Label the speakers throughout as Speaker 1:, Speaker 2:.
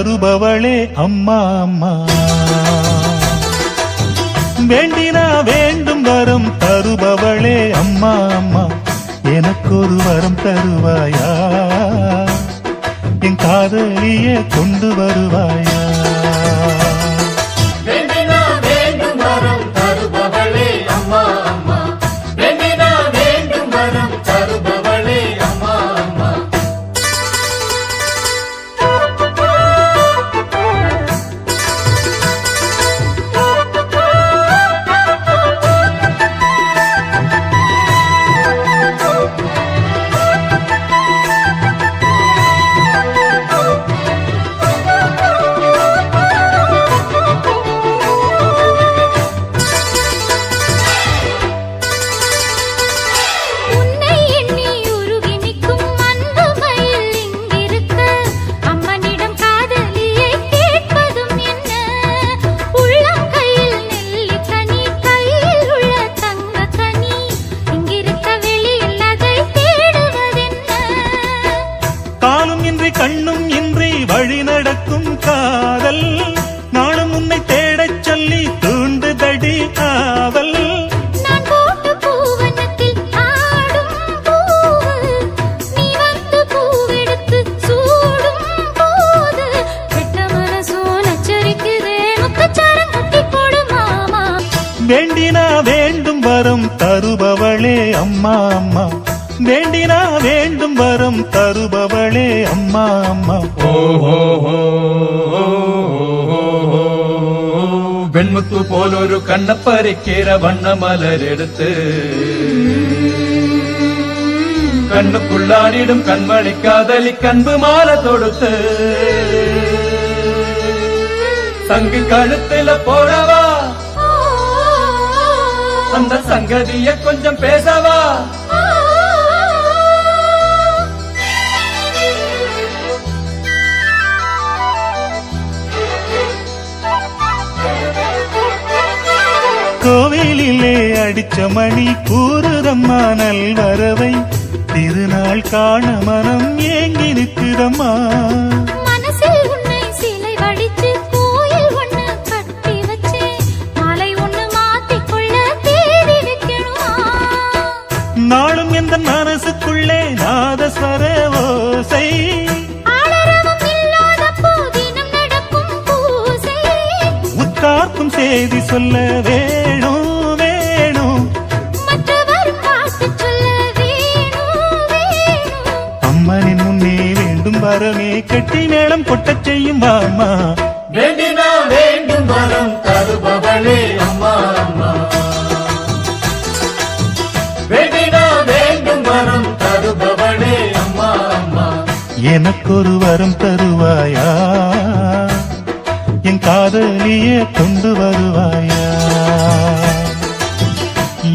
Speaker 1: தருபவளே அம்மா அம்மா. வேண்டினா வேண்டும் வரம் தருபவளே அம்மா அம்மா. எனக்கொரு வரம் தருவாயா, என் காதலியே கொண்டு வருவாயா. கண்ணும் இன்றி வழி நடக்கும் காதல், நாளும் உன்னை தேடச் சொல்லி தூண்டுதடி காவல்.
Speaker 2: நான் போட்ட பூவனத்தில் ஆடும் பூவு, நீ வந்து பூவெடுத்து சூடும் போது கெட்ட மனசோ நச்சரிக்குதே, முக்கச்சாரம் கட்டி போடு மாமா.
Speaker 1: வேண்டினா வேண்டும் வரம் தருபவளே அம்மா அம்மா. வேண்டினா வேண்டும் வரம் தருபவளே அம்மா அம்மா.
Speaker 3: വെൺമുത്തു പോലൊരു കണ്ണപ്പരക്കേറ വണ്ണമലരെടുത്ത് കണ്ണുക്കുള്ളാടിടും കൺമണിക്കാതലി കൺപ് മാല തൊടുത്ത് சங்கு கழுத்துல போடவா, அந்த சங்கதிய கொஞ்சம் பேசவா.
Speaker 1: கோவிலிலே அடிச்ச மணி கூறுதம்மா நல்வரவை, திருநாள் காண மனம் ஏங்கி நிற்குதம்மா.
Speaker 2: மனசில் உன்னை சிலை வடிச்சு கோயில் ஒண்ணு கட்டி வச்சே, மாலை ஒண்ணு மாத்திக்கொள்ள தேடி வைக்கணுமா.
Speaker 1: நாளும் எந்த மனசுக்குள்ளே நாதஸ்வர ஓசை, உத்தார்க்கும் செய்தி சொல்ல வேணும் வேணும்,
Speaker 2: மற்றவர் பாட்டு சொல்ல வேணும் வேணும்.
Speaker 1: அம்மனின் முன்னே வேண்டும் வரமே கெட்டி மேளம் கொட்டச் செய்யும் வாமா.
Speaker 3: வேண்டினா வேண்டும் வரம் தருபவளே அம்மா அம்மா. வேண்டினா வேண்டும் வரம் தருபவளே அம்மா அம்மா.
Speaker 1: எனக்கொரு வரம் தருவாயா, என் காதலியே கொண்டு வருவாயா.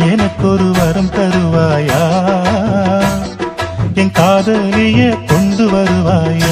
Speaker 1: எனக்கொரு வரம் தருவாயா, என் காதலியே கொண்டு வருவாயா.